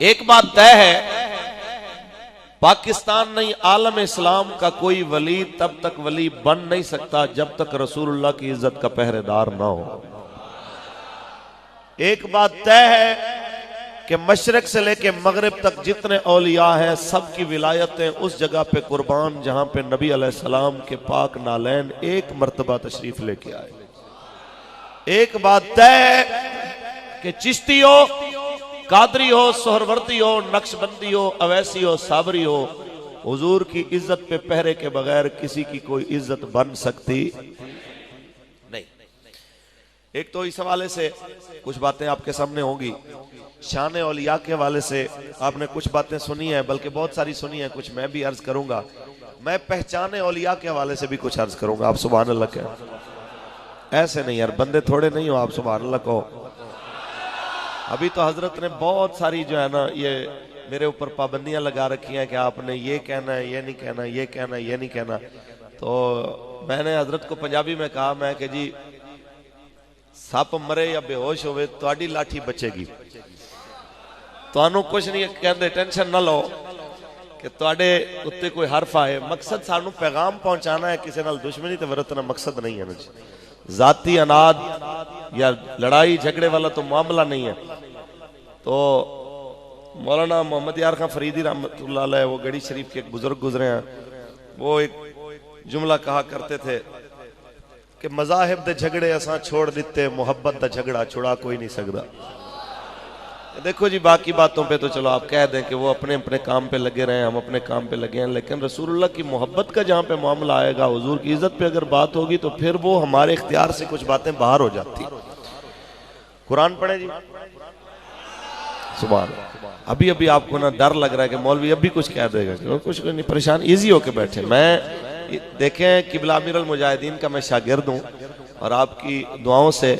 एक बात तय है, पाकिस्तान नहीं आलम इस्लाम का कोई वली तब तक वली बन नहीं सकता जब तक रसूलुल्लाह की इज्जत का पहरेदार ना हो। एक बात तय है कि मशरक से लेके मगरिब तक जितने औलिया हैं सबकी विलायतें उस जगह पे कुर्बान जहां पे नबी अलैहिस्सलाम के पाक नालैन एक मर्तबा तशरीफ लेके आए। एक बात तय है कि चिश्ती हो, कादरी हो, सोहरवर्दी हो, नक्शबंदी हो, अवैसी हो, साबरी हो, हुजूर की इज्जत पे पहरे के बगैर किसी की कोई इज्जत बन सकती नहीं। एक तो इस हवाले से कुछ बातें आपके सामने होंगी, शान औलिया के हवाले से आपने कुछ बातें सुनी है, बल्कि बहुत सारी सुनी है, कुछ मैं भी अर्ज करूंगा। मैं पहचाने औलिया के हवाले से भी कुछ अर्ज करूंगा। आप सुभान अल्लाह कहें। ऐसे नहीं यार, बंदे थोड़े नहीं हो, आप सुभान अल्लाह कहो। अभी तो हजरत ने बहुत सारी जो है ना ये मेरे ऊपर पाबंदियां लगा रखी हैं कि आपने ये कहना है, ये नहीं कहना, ये कहना, ये नहीं कहना। तो मैंने हजरत को पंजाबी में कहा, मैं कि जी सप मरे या बेहोश होवे तुहाडी लाठी बचेगी, तुहानू कुछ नहीं कहते, टेंशन ना लो कि तुहाडे उत्ते कोई हरफ आए। मकसद सानू पैगाम पहुंचाना है, किसी नाल दुश्मनी ते वरतना मकसद नहीं है ना जी। जाती अनाद या लड़ाई झगड़े वाला तो मामला नहीं है। तो मौलाना मोहम्मद यार खान फरीदी रहमतुल्लाह अलैह, वो गढ़ी शरीफ के एक बुजुर्ग गुजरे हैं, वो एक जुमला कहा करते थे कि मजाहिब दे झगड़े असां छोड़ दिते, मोहब्बत दा झगड़ा छुड़ा कोई नहीं सकता। देखो जी, बाकी बातों पे तो चलो आप कह दें कि वो अपने अपने काम पे लगे रहे, हम अपने काम पे लगे हैं, लेकिन रसूलुल्लाह की मोहब्बत का जहां पे मामला आएगा, हुजूर की इज्जत पे अगर बात होगी तो फिर वो हमारे इख्तियार से कुछ बातें बाहर हो जाती। कुरान पढ़े जी, सुभान। अभी अभी आपको ना डर लग रहा है कि मौलवी अभी कुछ कह देगा, कुछ नहीं, परेशान इजी होके बैठे। मैं देखें किबला अमीरुल मुजाहिदीन का मैं शागिर्द हूँ और आपकी दुआओं से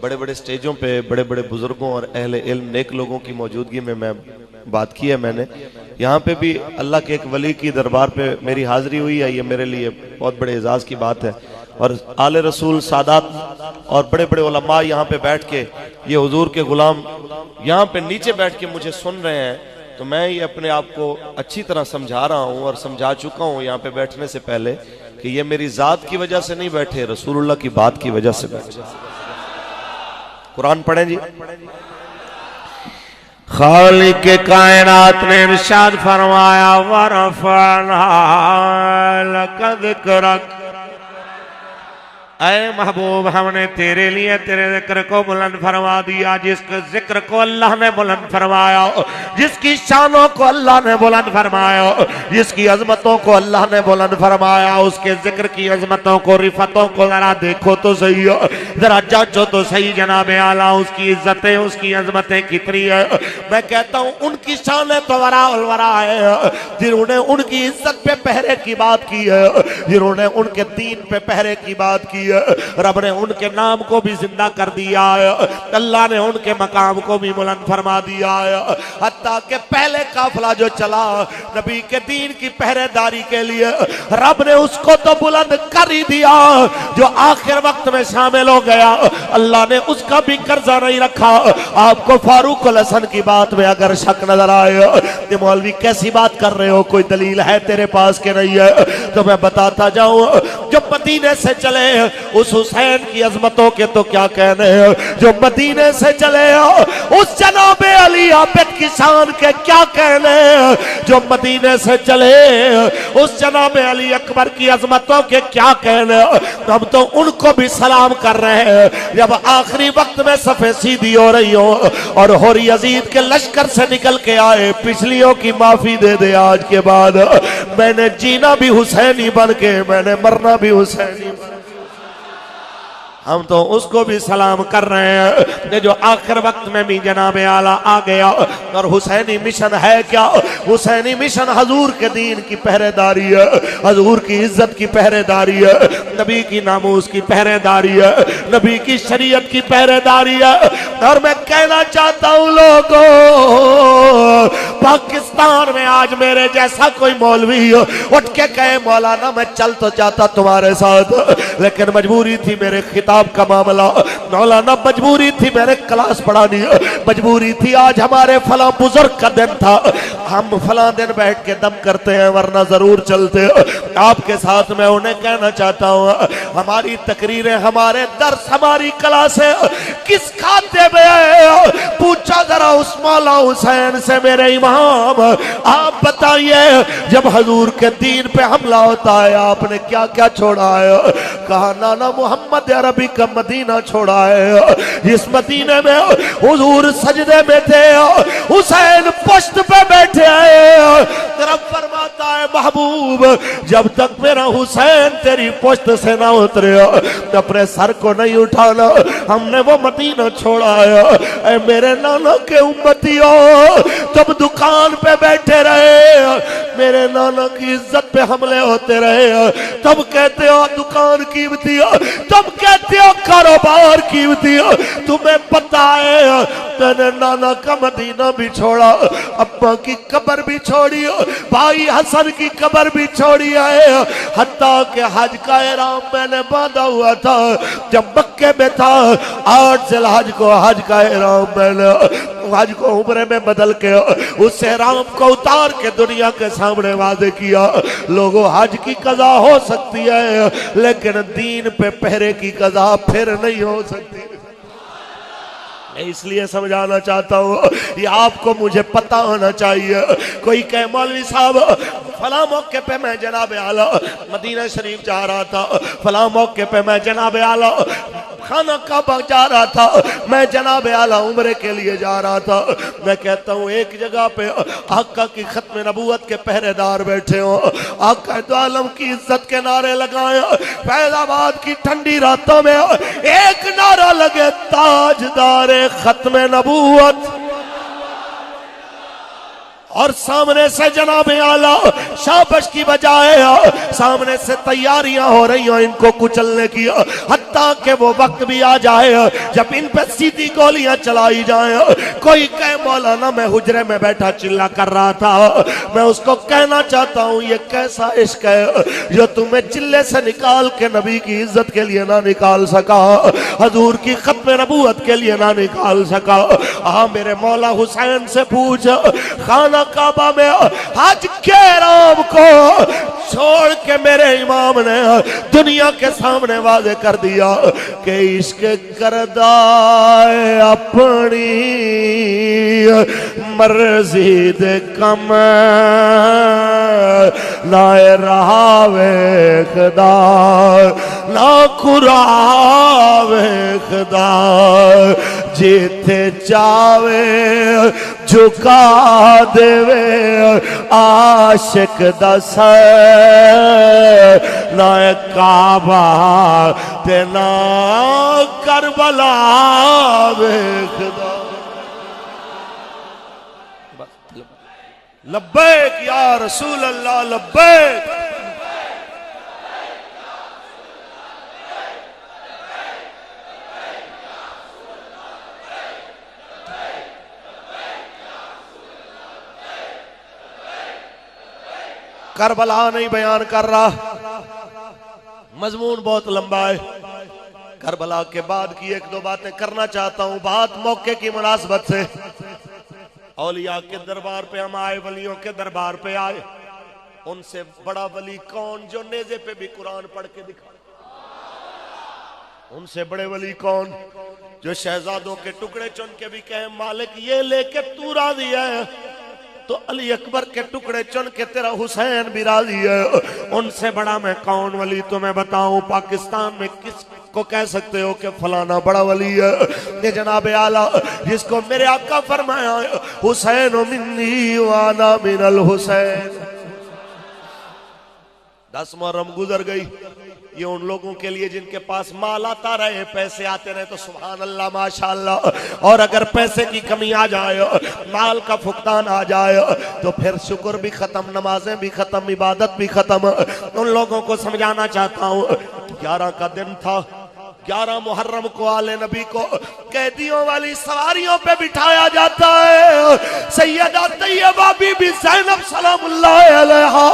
बड़े बड़े स्टेजों पे बड़े बड़े बुजुर्गों और अहले इल्म नेक लोगों की मौजूदगी में मैं बात की है। मैंने यहाँ पे भी अल्लाह के एक वली की दरबार पे मेरी हाजिरी हुई है, ये मेरे लिए बहुत बड़े एजाज की बात है। और आले रसूल सादात और बड़े बड़े उलमा यहाँ पे बैठ के, ये हुजूर के गुलाम यहाँ पे नीचे बैठ के मुझे सुन रहे हैं, तो मैं ये अपने आप को अच्छी तरह समझा रहा हूँ और समझा चुका हूँ यहाँ पे बैठने से पहले कि ये मेरी जात की वजह से नहीं बैठे, रसूलुल्लाह की बात की वजह से बैठे। कुरान पढ़े जी। खालिक के कायनात ने इरशाद फरमाया, वरफअना लका ज़िक्रक, ऐ महबूब हमने तेरे लिए तेरे जिक्र को बुलंद फरमा दिया। जिसके जिक्र को अल्लाह ने बुलंद फरमाया, जिसकी शानों को अल्लाह ने बुलंद फरमाया, जिसकी अजमतों को अल्लाह ने बुलंद फरमाया, उसके जिक्र की अजमतों को, रिफतों को जरा देखो तो सही, जरा जांचो तो सही जनाब आला, उसकी इज्जतें, उसकी अजमतें कितनी है। मैं कहता हूँ उनकी शान तो वरा है जिन्होंने उनकी इज्जत पे पहरे की बात की है, जिन्होंने उनके दीन पे पहरे की बात की है। रब ने उनके नाम को भी जिंदा कर दिया है, अल्लाह ने उनके मकाम को भी बुलंद फरमा दिया है। हत्ता के पहले काफिला जो चला नबी के दीन की पहरेदारी के लिए, रब ने उसको तो बुलंद कर ही दिया, जो आखिर वक्त में शामिल हो गया अल्लाह ने उसका भी कर्जा नहीं रखा। आपको फारूक अल हसन की बात में अगर शक नजर आए तो मौलवी कैसी बात कर रहे हो, कोई दलील है तेरे पास के नहीं है, तो मैं बताता जाऊं। जो मदीने से चले उस हुसैन की अजमतों के तो क्या कहने हैं, जो मदीने से चले उस जनाबे अली आबिद की शान के क्या कहने हैं, जो मदीने से चले उस जनाबे अली अकबर की अजमतों के क्या कहने। हम तो उनको भी सलाम कर रहे हैं जब आखिरी वक्त में सफे सीधी हो रही हो और होरी यजीद के लश्कर से निकल के आए, पिछलियों की माफी दे दे, आज के बाद मैंने जीना भी हुसैनी बन के, मैंने मरना भी हुसैनी। हम तो उसको भी सलाम कर रहे हैं जो आखिर वक्त में भी जनाब आला आ गया। और हुसैनी मिशन है क्या? हुसैनी मिशन हजूर के दीन की पहरेदारी है, हजूर की इज्जत की पहरेदारी है, नबी की नामूस की पहरेदारी है, नबी की शरीयत की पहरेदारी है। और मैं कहना चाहता हूँ लोगों, पाकिस्तान में आज मेरे जैसा कोई मौलवी उठ के कहे मौलाना मैं चल तो जाता तुम्हारे साथ, लेकिन मजबूरी थी, मेरे खिताब का मामला, मौलाना मजबूरी थी, मेरे क्लास पढ़ानी, मजबूरी थी, आज हमारे फला बुजुर्ग का दिन था, हम फला दिन बैठ के दम करते हैं, वरना जरूर चलते। आपके साथ मैं उन्हें कहना चाहता हूँ, हमारी तकरीरें, हमारे दर्स, हमारी क्लासे किस खाते में है? पूछा जरा उस मौला हुसैन से, मेरे इमाम आप बताइए, जब हजूर के दीन पे हमला होता है आपने क्या क्या छोड़ा है? कहा नाना मोहम्मद अरबी का मदीना छोड़ा है, जिस मदीने में हुजूर सजदे में थे, हुसैन पुश्त पे बैठे आए। रब फरमाता है महबूब, जब तक मेरा हुसैन तेरी पुश्त से ना उतरे अपने सर को नहीं उठाना, हमने वो मदीना छोड़ा है। ऐ मेरे नाना के उम्मतियों, तब दुकान पे बैठे रहे, मेरे नाना की इज्जत पे हमले होते रहे, तब कहते हो दुकान कीमती है, तब कहते हो कारोबार कीमती है। तुम्हें पता है मैंने नाना का मदीना भी छोड़ा, अब्बा की कब्र भी छोड़ी, भाई हसन की कब्र भी छोड़ी है, हत्ता के हज का एहराम मैंने बांधा हुआ था जब मक्के में था, 8 जिल हज को हज का एहराम मैंने हज को उम्रे में बदल के उस एहराम को उतार के दुनिया के सामने वादे किया। लोगों, हज की कज़ा हो सकती है, लेकिन दीन पे पहरे की कज़ा फिर नहीं हो सकती। इसलिए समझाना चाहता हूँ, ये आपको मुझे पता होना चाहिए। कोई कहे मौलवी साहब फला मौके पे मैं जनाब आला मदीना शरीफ जा रहा था, फला मौके पे मैं जनाब आला खाना काबा जा रहा था, मैं जनाब आला उम्रे के लिए जा रहा था। मैं कहता हूँ एक जगह पे आका की खत्म नबूवत के पहरेदार बैठे हो, आका दो आलम की इज्जत के नारे लगाए, फैजाबाद की ठंडी रातों में एक नारा लगे, ताजदार खत्म नबूवत, और सामने से जनाब आला शाबाश की बजाय सामने से तैयारियां हो रही हो इनको कुचलने की, हत्ता कि वो वक्त भी आ जाए जब इन पे सीधी गोलियां चलाई जाए। कोई कहे मौलाना मैं हुजरे में बैठा चिल्ला कर रहा था, मैं उसको कहना चाहता हूँ ये कैसा इश्क है जो तुम्हें चिल्ले से निकाल के नबी की इज्जत के लिए ना निकाल सका, हजूर की खत्म नबूवत के लिए ना निकाल सका। हाँ मेरे मौला हुसैन से पूछ, खाना काबा में हज के राम को छोड़ के मेरे इमाम ने दुनिया के सामने वादे कर दिया कि इश्क करदा अपनी मर्जी दे कम ना रहा वेखदा ना खुरा वेखदा, जिथे चावे झुका देवे आशिक दस, ना काबा ते ना करबला वेखदा। लब्बैक या रसूल अल्लाह लब्बैक। करबला नहीं बयान कर रहा, मजमून बहुत लंबा है। करबला के बाद की एक दो बातें करना चाहता हूं, बात मौके की मुनासबत से। औलिया के दरबार पे हम आए, वलियों के दरबार पे आए, उनसे बड़ा वली कौन जो नेज़े पे भी कुरान पढ़ के दिखा? उनसे बड़े वली कौन जो शहजादों के टुकड़े चुन के भी कहे मालिक ये लेके तू राजी है, तो अली अकबर के टुकड़े चुन के तेरा हुसैन भी राजी है। उनसे बड़ा मैं कौन वली तुम्हें बताऊं? पाकिस्तान में किस को कह सकते हो कि फलाना बड़ा वली है? ये जनाब आला जिसको मेरे आका फरमाया हुसैन मिन्नी व अना मिनल हुसैन। 10 मुहर्रम गुजर गई, ये उन लोगों के लिए जिनके पास माल आता रहे, पैसे आते रहे तो सुभान अल्लाह माशाअल्लाह, और अगर पैसे की कमी आ जाए, माल का फुकदान आ जाए, तो फिर शुक्र भी खत्म, नमाजें भी खत्म, इबादत भी खत्म। उन लोगों को समझाना चाहता हूँ 11 का दिन था, 11 मुहर्रम को आले नबी को कैदियों वाली सवारियों पे बिठाया जाता है। सैयदा तैयबा बीबी ज़ैनब सलामुल्लाह अलैहा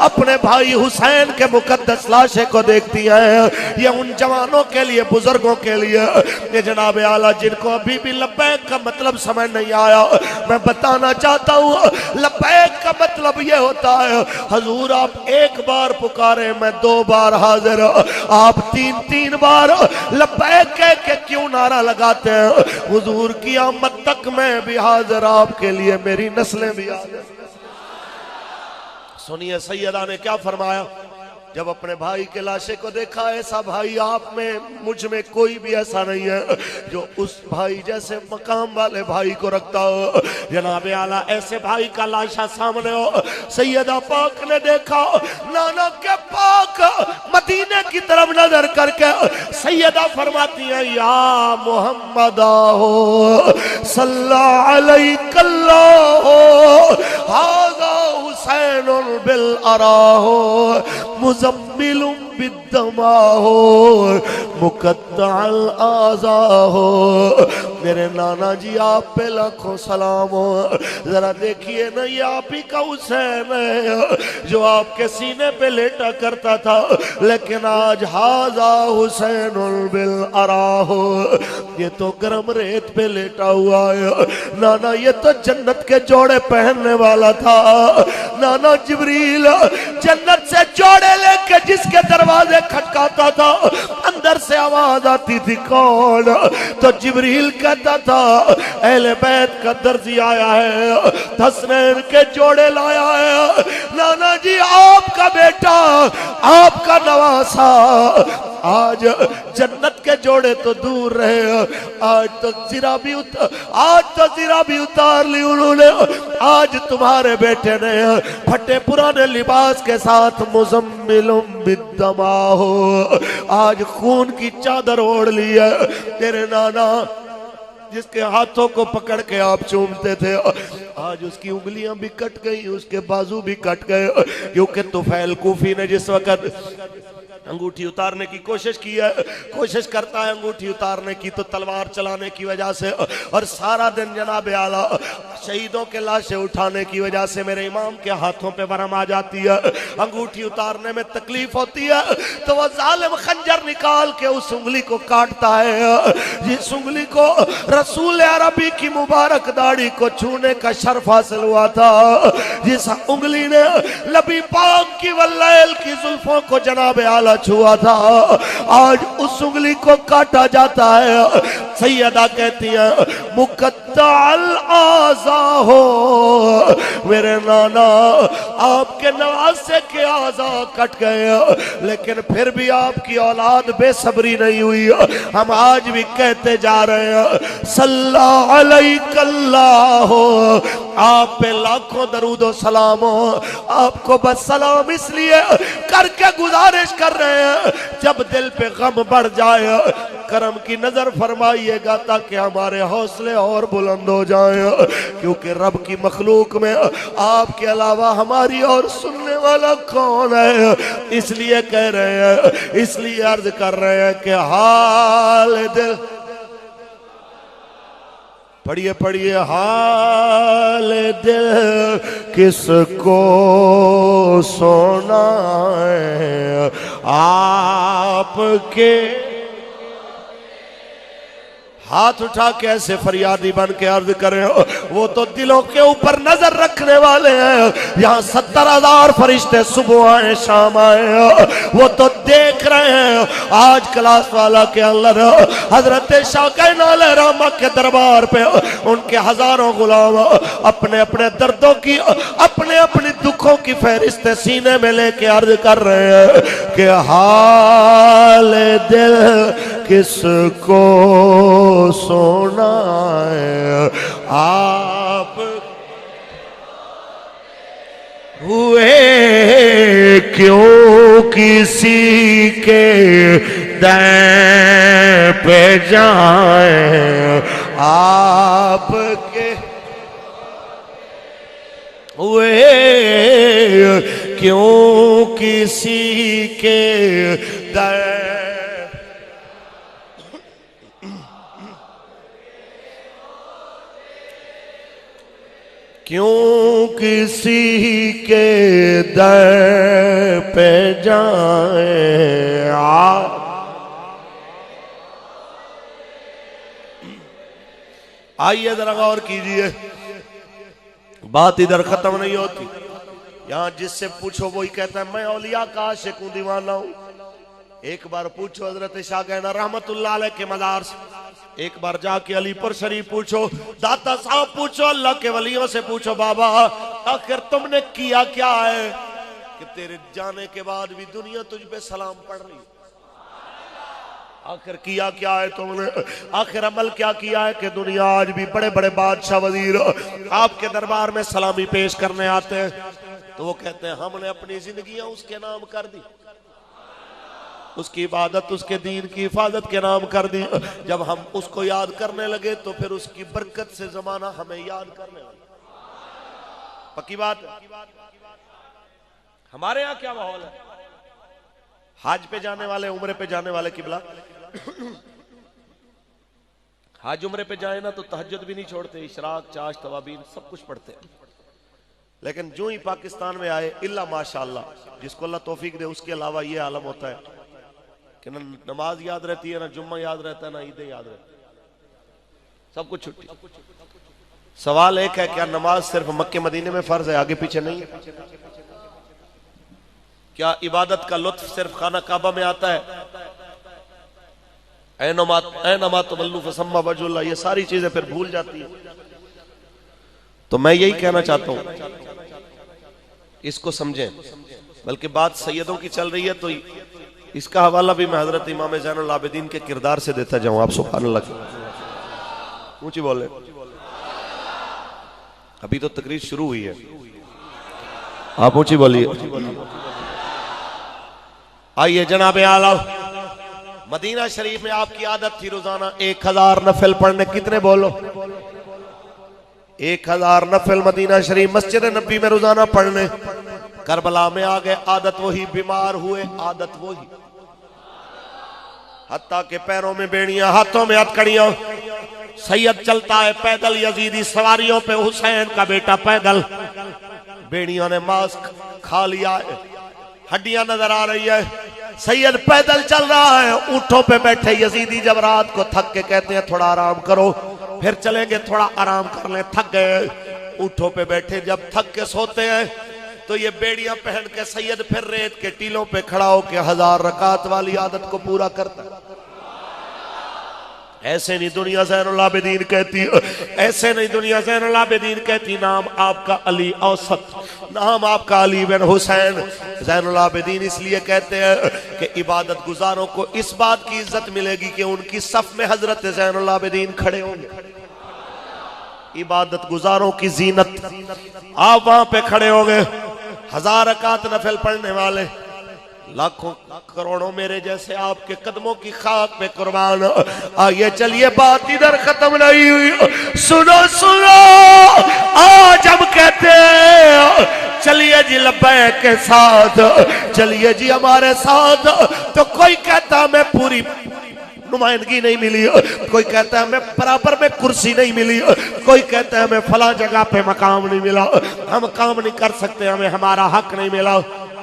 अपने भाई हुसैन के मुकद्दस लाशे को देखती है। ये उन जवानों के लिए, बुजुर्गों के लिए, ये जनाब आला जिनको अभी भी लब्बैक का मतलब समझ नहीं आया, मैं बताना चाहता हूँ लब्बैक का मतलब ये होता है हजूर आप एक बार पुकारे मैं 2 बार हाजिर, आप 3 बार लब्बैक कह के क्यों नारा लगाते हैं? हुजूर की आमद तक मैं भी हाजिर, आपके लिए मेरी नस्लें भी हाजिर। सुनिए सैयदा ने क्या फरमाया जब अपने भाई के लाशे को देखा। ऐसा भाई आप में, मुझ में कोई भी ऐसा नहीं है जो उस भाई जैसे मकाम वाले भाई को रखता हो। जनाब आला ऐसे भाई का लाशा सामने हो। सैयदा पाक ने देखा, नाना के पाक मदीने की तरफ नजर करके सैयदा फरमाती है या मोहम्मद हो सल्लल्लाहु अलैहि कल्लाहु हाज़ा हुसैनुल बिल अराहो मुज़म्मिलुम बिद्दमा हो मुक़त्तअल आज़ा हो। मेरे नाना जी आप पे लाखों सलाम हो। जरा देखिए ना, ये आप ही का हुसैन है जो आपके सीने पे लेटा करता था, लेकिन आज हाज़ा हुसैनुल बिल अराहो, ये तो गर्म रेत पे लेटा हुआ है। नाना ये तो जन्नत के जोड़े पहनने वाला था। नाना जिब्रील जन्नत से जोड़े लेके जिसके दरवाजे खटकाता था, अंदर से आवाज आती थी कौन? तो जिब्रील कहता था अहले बैत का दर्जी आया है, हसनैन के जोड़े लाया है। नाना जी आपका बेटा, आपका नवासा आज जन्नत के जोड़े तो दूर रहे, आज तो जीरा भी उतार ली उन्होंने। आज तुम्हारे बेटे ने फटे पुराने लिबास के साथ मुज़म्मिलुम बिद्दमा हो, आज खून की चादर ओढ़ ली है। तेरे नाना जिसके हाथों को पकड़ के आप चूमते थे, आज उसकी उंगलियां भी कट गई, उसके बाजू भी कट गए, क्योंकि तुफैल कूफी ने जिस वक्त अंगूठी उतारने की कोशिश की है, कोशिश करता है अंगूठी उतारने की, तो तलवार चलाने की वजह से और सारा दिन जनाब आला शहीदों के लाशें उठाने की वजह से मेरे इमाम के हाथों पे वरम आ जाती है। अंगूठी उतारने में तकलीफ होती है तो वह जालिम खंजर निकाल के उस उंगली को काटता है। जिस उंगली को रसूल अरबी की मुबारक दाढ़ी को छूने का शर्फ हासिल हुआ था, जिस उंगली ने नबी पाक की वल्लैल की जुल्फों को जनाब आला छुआ था, आज उस उंगली को काटा जाता है। सैयदा कहती है मुक़त्तअल आज़ा हो, मेरे नाना आपके नवासे के आज़ा कट गए, लेकिन फिर भी आपकी औलाद बेसब्री नहीं हुई। हम आज भी कहते जा रहे हैं सल्लल्लाहु अलैहि कल्लाहु, आप पे लाखों दरूद और सलाम हो। आपको बस सलाम इसलिए करके गुजारिश कर रहे हैं, जब दिल पे गम बढ़ जाए करम की नजर फरमाइएगा ताकि हमारे हौसले और बुलंद हो जाए, क्योंकि रब की मखलूक में आपके अलावा हमारी और सुनने वाला कौन है। इसलिए कह रहे हैं, इसलिए अर्ज कर रहे हैं कि हाल दिल, पढ़िए पढ़िए, हाल दिल किसको सुनाए आपके। हाथ उठा के ऐसे फरियादी बन के अर्ज करे, वो तो दिलों के ऊपर नजर रखने वाले हैं। यहाँ 70,000 फरिश्ते सुबह आए शाम आए, वो तो देख रहे हैं। आज क्लास वाला के अंदर हजरत शाह कायनात रहमा के दरबार पे उनके हजारों गुलाम अपने अपने दर्दों की, अपने अपने दुखों की फहरिस्त सीने में लेके अर्ज कर रहे हैं कि हाल दिल किसको सुनाए आप हुए क्यों किसी के दैन पे जाए आपके हुए क्यों किसी के दैन। यूं किसी के दर पे जाए आइए जरा गौर कीजिए, बात इधर खत्म नहीं होती। यहां जिससे पूछो वही कहता है मैं औलिया का आशिक हूं, दीवाना हूं। एक बार पूछो हजरत शाह गहना रहमतुल्लाह अलैह के मजार से, एक बार जाके अलीपुर शरीफ पूछो, दाता साहब पूछो, अल्लाह के वलियों से पूछो, बाबा आखिर तुमने किया क्या है कि तेरे जाने के बाद भी दुनिया तुझ पे सलाम पढ़ रही है? आखिर किया क्या है तुमने? आखिर अमल क्या किया है कि दुनिया आज भी बड़े बड़े बादशाह वजीर आपके दरबार में सलामी पेश करने आते हैं? तो वो कहते हैं हमने अपनी जिंदगियां उसके नाम कर दी, उसकी इबादत, उसके दीन की हिफाजत के नाम कर दी। जब हम उसको याद करने लगे तो फिर उसकी बरकत से जमाना हमें याद करने लगा। पक्की बात है। हमारे यहाँ क्या माहौल है? हज पे जाने वाले, उम्रे पे जाने वाले, किबला हज उम्रे पे जाए ना तो तहज्जुद भी नहीं छोड़ते, इशराक, चाश, तवाबीन सब कुछ पढ़ते हैं। लेकिन जो ही पाकिस्तान में आए, इल्ला माशाअल्लाह, जिसको अल्लाह तौफीक दे, उसके अलावा ये आलम होता है कि ना नमाज याद रहती है, ना जुम्मा याद रहता है, ना ईदें याद रहती है, सब कुछ छुट्टी। सवाल एक है, क्या नमाज सिर्फ मक्के मदीने में फर्ज है, आगे पीछे नहीं है? क्या इबादत का लुत्फ सिर्फ खाना काबा में आता है? ऐनमा तुवल्लू फसम्मा वजहुल्लाह, ये सारी चीजें फिर भूल जाती है। तो मैं यही कहना चाहता हूं, इसको समझें। बल्कि बात सैयदों की चल रही है तो इसका हवाला भी मैं हजरत इमाम ज़ैनुल आबिदीन के किरदार से देता जाऊं। आप सुभान अल्लाह ऊंची बोले। अभी तो तकरीर शुरू हुई है, आप ऊंची बोलिए। आइए जनाबे आला, मदीना शरीफ में आपकी आदत थी रोजाना 1000 नफल पढ़ने। कितने बोलो? 1000 नफल मदीना शरीफ मस्जिद नबी में रोजाना पढ़ने। करबला में आ गए, आदत वही, बीमार हुए, आदत वही, हत्ता के पैरों में बेड़ियां, हाथों में हथकड़ियां। सैयद चलता है पैदल, यजीदी सवारियों पे, हुसैन का बेटा पैदल। बेड़ियों ने मास्क खा लिया है, हड्डियां नजर आ रही है। सैयद पैदल चल रहा है, ऊंटों पे बैठे यजीदी जब रात को थक के कहते हैं थोड़ा आराम करो, फिर चलेंगे, थोड़ा आराम कर ले, थक गए। ऊंटों पे बैठे जब थक के सोते हैं तो ये बेड़ियां पहन के सैयद फिर रेत के टीलों पे खड़ा होकर 1000 रकात वाली आदत को पूरा करता है। ऐसे नहीं दुनिया ज़ैनुल आबिदीन कहती, ऐसे नहीं दुनिया ज़ैनुल आबिदीन कहती। नाम आपका अली औसत, नाम आपका अली बिन हुसैन। ज़ैनुल आबिदीन इसलिए कहते हैं कि इबादत गुजारों को इस बात की इज्जत मिलेगी कि उनकी सफ में हजरत ज़ैनुल आबिदीन खड़े होंगे। इबादत गुजारों की जीनत, आप वहां पे खड़े होंगे, 1000 रकात नफल पढ़ने वाले, लाखों करोड़ों मेरे जैसे आपके कदमों की खाक पे कुर्बान। आइए चलिए, बात इधर खत्म नहीं हुई, सुनो सुनो। आज हम कहते हैं चलिए जी लब्बैक के साथ, चलिए जी हमारे साथ। तो कोई कहता मैं पूरी नुमाइंदगी नहीं मिली, कोई कहता है मैं बराबर में कुर्सी नहीं मिली, कोई कहता है मैं फला जगह पे मकाम नहीं मिला, हम काम नहीं कर सकते, हमें हमारा हक नहीं मिला।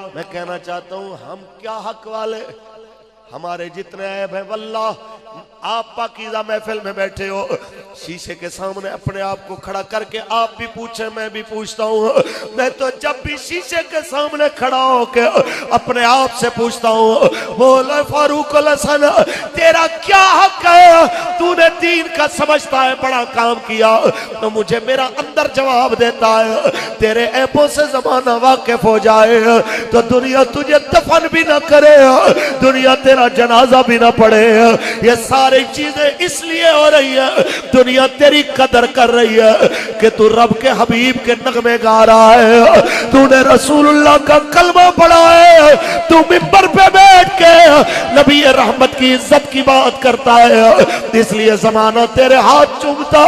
मैं कहना चाहता हूं हम क्या हक वाले, हमारे जितने ऐब हैं वल्लाह। आप पाकीज़ा महफिल में बैठे हो, शीशे के सामने अपने आप को खड़ा करके आप भी पूछे, मैं भी पूछता हूँ। मैं तो जब भी शीशे के सामने खड़ा होके अपने आप से पूछता हूँ, बोले फारूक अल हसन तेरा क्या हक है? तूने दीन का समझता है बड़ा काम किया, तो मुझे मेरा अंदर जवाब देता है तेरे ऐबों से जमाना वाकिफ हो जाए तो दुनिया तुझे दफन भी ना करे, दुनिया तेरा जनाजा भी ना पड़े। ये सारी चीजें इसलिए हो रही है, दुनिया तेरी कदर कर रही है कि तू रब के हबीब के नगमे गा रहा है, तूने रसूलुल्लाह का कलमा पढ़ा है, तू मिंबर पे बैठ के नबी रहमत की इज्जत की बात करता है, इसलिए जमाना तेरे हाथ चूमता,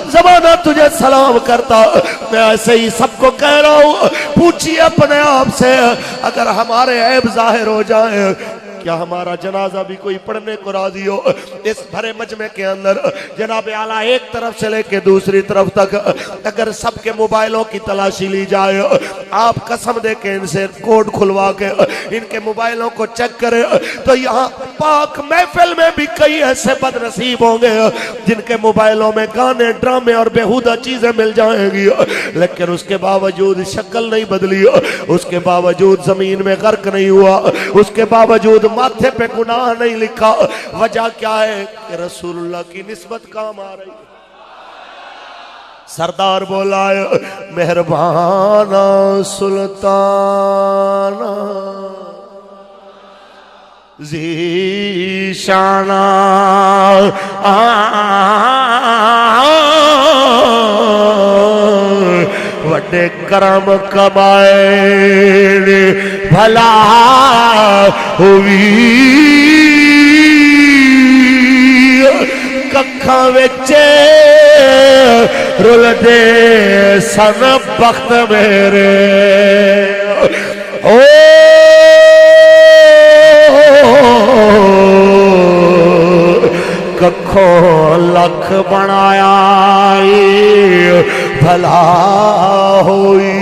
जमाना तुझे सलाम करता। मैं ऐसे ही सबको कह रहा हूं, पूछिए अपने आप से, अगर हमारे ऐब जाहिर हो जाए क्या हमारा जनाजा भी कोई पढ़ने को राजी हो। इस भरे मजमे के अंदर जनाब आला एक तरफ से लेके दूसरी तरफ तक अगर सबके मोबाइलों की तलाशी ली जाए, आप कसम दे के इनसे कोड खुलवा के इनके मोबाइलों को चेक करें, तो यहाँ पाक महफिल में भी कई ऐसे बदनसीब होंगे जिनके मोबाइलों में गाने, ड्रामे और बेहुदा चीजें मिल जाएंगी, लेकिन उसके बावजूद शक्ल नहीं बदली, उसके बावजूद जमीन में गर्क नहीं हुआ, उसके बावजूद माथे पे गुनाह नहीं लिखा। वजह क्या है कि रसूलुल्लाह की निस्बत काम आ रही। सरदार बोला मेहरबाना सुल्ताना जीशाना वड्डे करम कमाए भला हुई कखा विचे रुल दे सन बख्त मेरे ओ कखो लख बनाया भला होई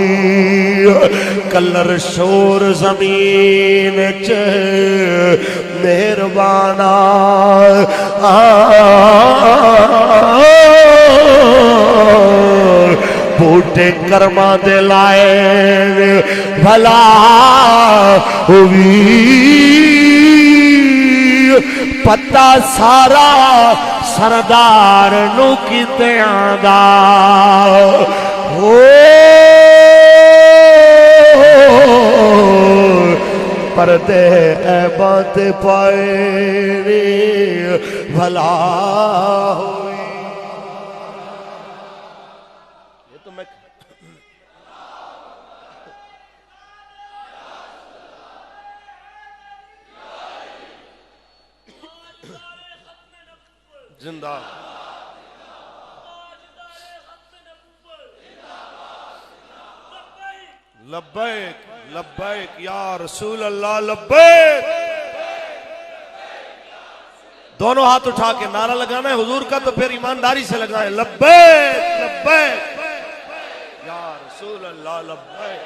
कलर शोर जमीन च मेहरबाना बूटे कर्मा दे लाए भला हुई पता सारा सरदार नू किते आंदा हो परदे ए बात पाए भला होई। ये तो मैं जिंदा लब्बैक लब्बैक या रसूल अल्लाह लब्बैक। दोनों हाथ उठा के नारा लगाना है हुजूर का, तो फिर ईमानदारी से लगाए लब्बैक लब्बैक या रसूल अल्लाह लब्बैक।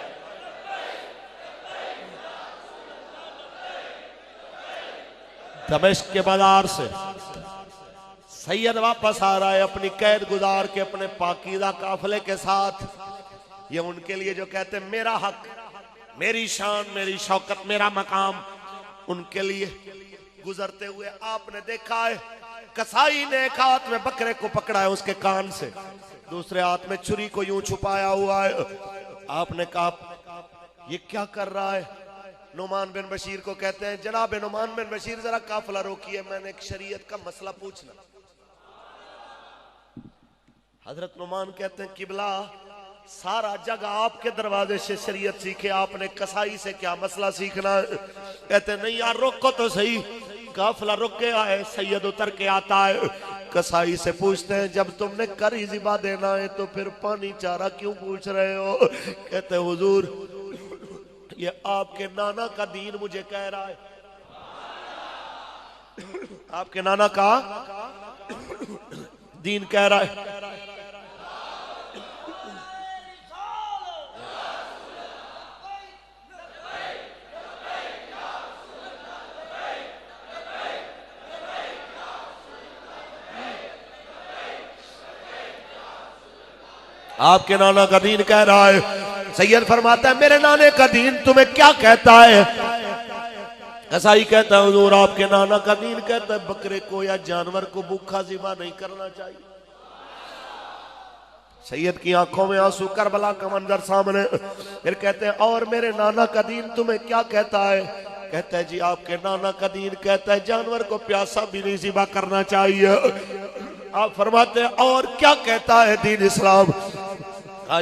दमिश्क के बाजार से सैयद वापस आ रहा है अपनी कैद गुजार के अपने पाकीज़ा काफिले के साथ। ये उनके लिए जो कहते हैं मेरा हक, मेरी शान, मेरी शौकत, मेरा मकाम, उनके लिए गुजरते हुए आपने देखा है कसाई ने एक हाथ में बकरे को पकड़ा है उसके कान से, दूसरे हाथ में छुरी को यूं छुपाया हुआ है। आपने कहा ये क्या कर रहा है? नुमान बिन बशीर को कहते हैं जनाब नुमान बिन बशीर जरा काफिला रोकिए, मैंने एक शरीयत का मसला पूछना। हजरत नुमान कहते हैं किबला सारा जगह आपके दरवाजे से शरीयत सीखे, आपने कसाई से क्या मसला सीखना? कहते नहीं यार रोको तो सही। काफिला रुक के आए, सैयद उतर के आता है, कसाई से पूछते हैं जब तुमने कर ही ज़िबा देना है तो फिर पानी चारा क्यों पूछ रहे हो? कहते हुजूर ये आपके नाना का दीन मुझे कह रहा है। आपके नाना का दीन कह रहा है। आपके नाना का दीन कह रहा है। सैयद फरमाता है मेरे नाने का दीन तुम्हें क्या कहता है? कसाई कहता है हुजूर आपके नाना का दीन कहता है बकरे को या जानवर को भूखा ज़िबा नहीं करना चाहिए। सैयद की आंखों में आंसू, करबला का मंजर सामने। फिर कहते हैं और मेरे नाना का दीन तुम्हें क्या कहता है? कहता है जी आपके नाना का दीन कहता है जानवर को प्यासा भी नहीं ज़िबा करना चाहिए। आप फरमाते हैं और क्या कहता है दीन इस्लाम?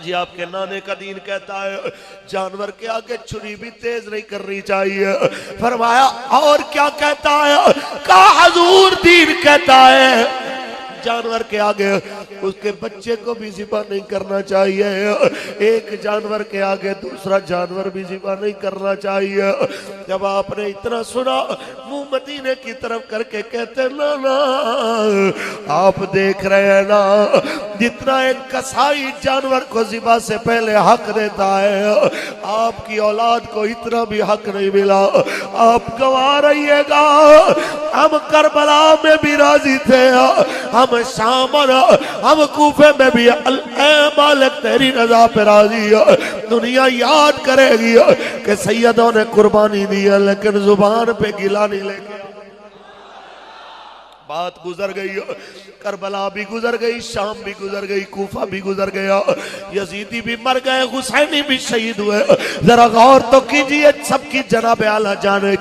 जी आपके नाने का दीन कहता है जानवर के आगे छुरी भी तेज नहीं करनी चाहिए। फरमाया और क्या कहता है? कहा हुजूर दीन कहता है जानवर के आगे उसके बच्चे को भी ज़िबा नहीं करना चाहिए। एक जानवर के आगे दूसरा जानवर भी ज़िबा नहीं करना चाहिए। जब आपने इतना सुना, मुंह मदीने की तरफ करके कहते ना ना, आप देख रहे हैं ना, जितना एक कसाई जानवर को ज़िबा से पहले हक देता है, आपकी औलाद को इतना भी हक नहीं मिला। आप गवा रहिएगा, हम करबला में भी राजी थे, हम शाम और हम कूफे में भी मालिक तेरी रजा पे राजी है। दुनिया याद करेगी कि सैयदों ने कुर्बानी दी है, लेकिन जुबान पे गिला नहीं लेके। बात गुजर गई, करबला भी गुजर गई, शाम भी गुजर गई, कूफा भी गुजर गया, यजीदी भी मर गए, हुसैनी भी शहीद हुए। जरा गौर तो कीजिए, सबकी जनाब आला जाने,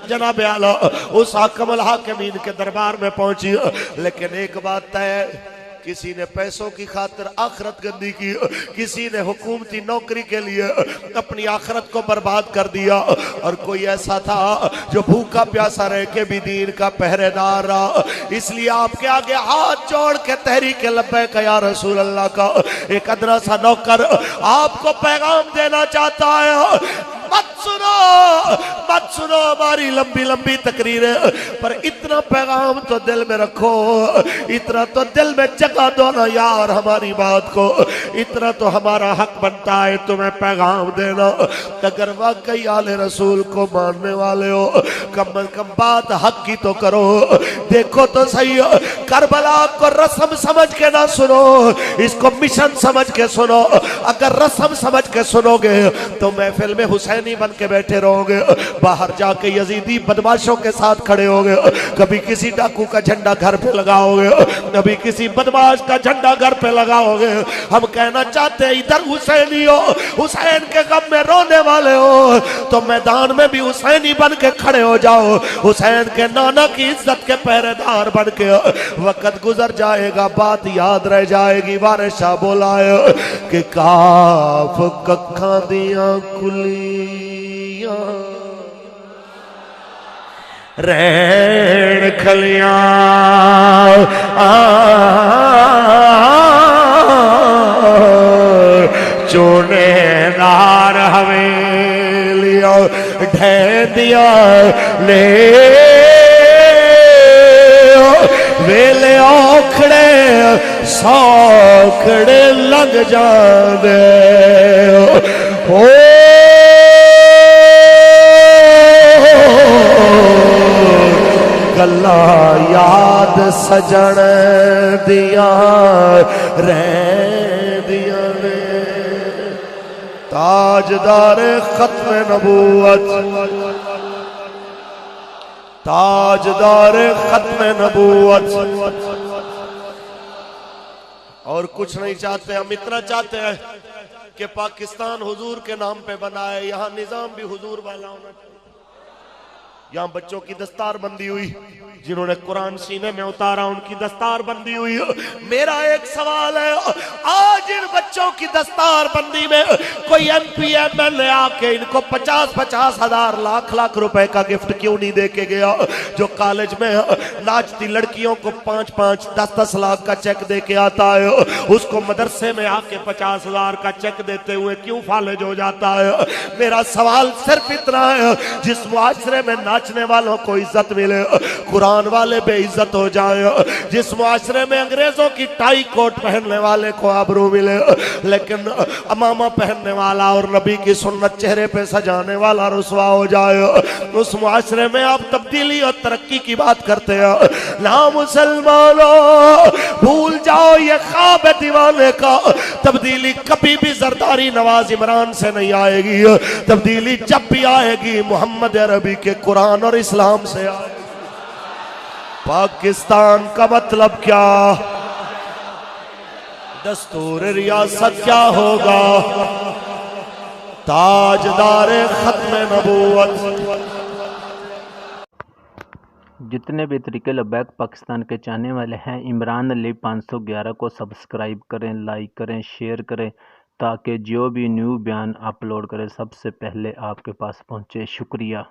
जनाब आला उस हाकिमुल हाकिमीन के दरबार में पहुंची। लेकिन एक बात तय, किसी ने पैसों की खातिर आखरत गंदी की, किसी ने हुकूमती नौकरी के लिए अपनी आखरत को बर्बाद कर दिया, और कोई ऐसा था जो भूखा प्यासा रह के भी दीन का पहरेदार रहा। इसलिए आपके आगे हाथ जोड़ के तहरीक लब्बैक या रसूल अल्लाह का एक अदना सा नौकर आपको पैगाम देना चाहता है। मत सुनो हमारी लंबी लंबी तकरीरें, पर इतना पैगाम तो दिल में रखो, इतना तो दिल में जगा दो ना यार हमारी बात को। इतना तो हमारा हक बनता है तुम्हें पैगाम देना। अगर वाकई आले रसूल को मानने वाले हो, कम अज कम बात हक की तो करो। देखो तो सही, करबला को रस्म समझ के ना सुनो, इसको मिशन समझ के सुनो। अगर रस्म समझ के सुनोगे तो महफिल में हुसैनी बन के बैठे रहोगे, बाहर जाके यजीदी बदमाशों के साथ खड़े होगे। कभी किसी डाकू का झंडा घर पे लगाओगे, कभी किसी बदमाश का झंडा घर पे लगाओगे। हम कहना चाहते हैं, इधर हुसैनी हो, हुसैन के गम में रोने वाले हो, तो मैदान में भी हुसैनी बन के खड़े हो जाओ, हुसैन के नाना की इज्जत के पहरेदार बन के। वक्त गुजर जाएगा, बात याद रह जाएगी। वारिस शाह बोला है कि काफ कखा दिया कुलिया, रैन खलियां चूनेदार हवेलिया ढह दिया ले वेले औखड़े सौखड़े लग जाने हो। गल्ला याद सजन दिया रह दिया ने, ताजदार खत्म नबूवत, ताजदार खत्म नबूवत। और कुछ नहीं चाहते, हम इतना चाहते हैं कि पाकिस्तान हुजूर के नाम पे बना है, यहाँ निजाम भी हुजूर वाला होना चाहिए। यहाँ बच्चों की दस्तार बंदी हुई, जिन्होंने कुरान सीने में उतारा उनकी दस्तार बंदी हुई। मेरा एक सवाल है, आज इन बच्चों की दस्तार बंदी में कोई MP MLA आके इनको 50-50 हजार लाख रुपए का गिफ्ट क्यों नहीं दे के गया? जो कॉलेज में नाचती लड़कियों को 5-5, 10-10 लाख का चेक दे के आता है, उसको मदरसे में आके 50,000 का चेक देते हुए क्यों फालिज हो जाता है? मेरा सवाल सिर्फ इतना है, जिस मुआशरे में नाचने वालों को इज्जत मिले, कुरान वाले बेइज्जत हो जाए, जिस मुआशरे में अंग्रेजों की टाई कोट पहनने वाले को आबरू मिले, लेकिन अमामा पहनने वाला और नबी की सुन्नत चेहरे पे सजाने वाला रुसवा हो जाए, उस मुआशरे में आप तब्दीली और तरक्की की बात करते हैं। ना मुसलमानों, भूल जाओ ये ख्वाब है दीवाने का, तब्दीली कभी भी जरदारी नवाज इमरान से नहीं आएगी। तब्दीली जब भी आएगी मोहम्मद अरबी के कुरान और इस्लाम से आएगी। पाकिस्तान का मतलब क्या, दस्तूर रियासत क्या होगा, ताजदार खत्म नबूवत। जितने भी तरीके लबैक पाकिस्तान के चाहने वाले हैं, इमरान अली 511 को सब्सक्राइब करें, लाइक करें, शेयर करें, ताकि जो भी न्यू बयान अपलोड करें सबसे पहले आपके पास पहुंचे। शुक्रिया।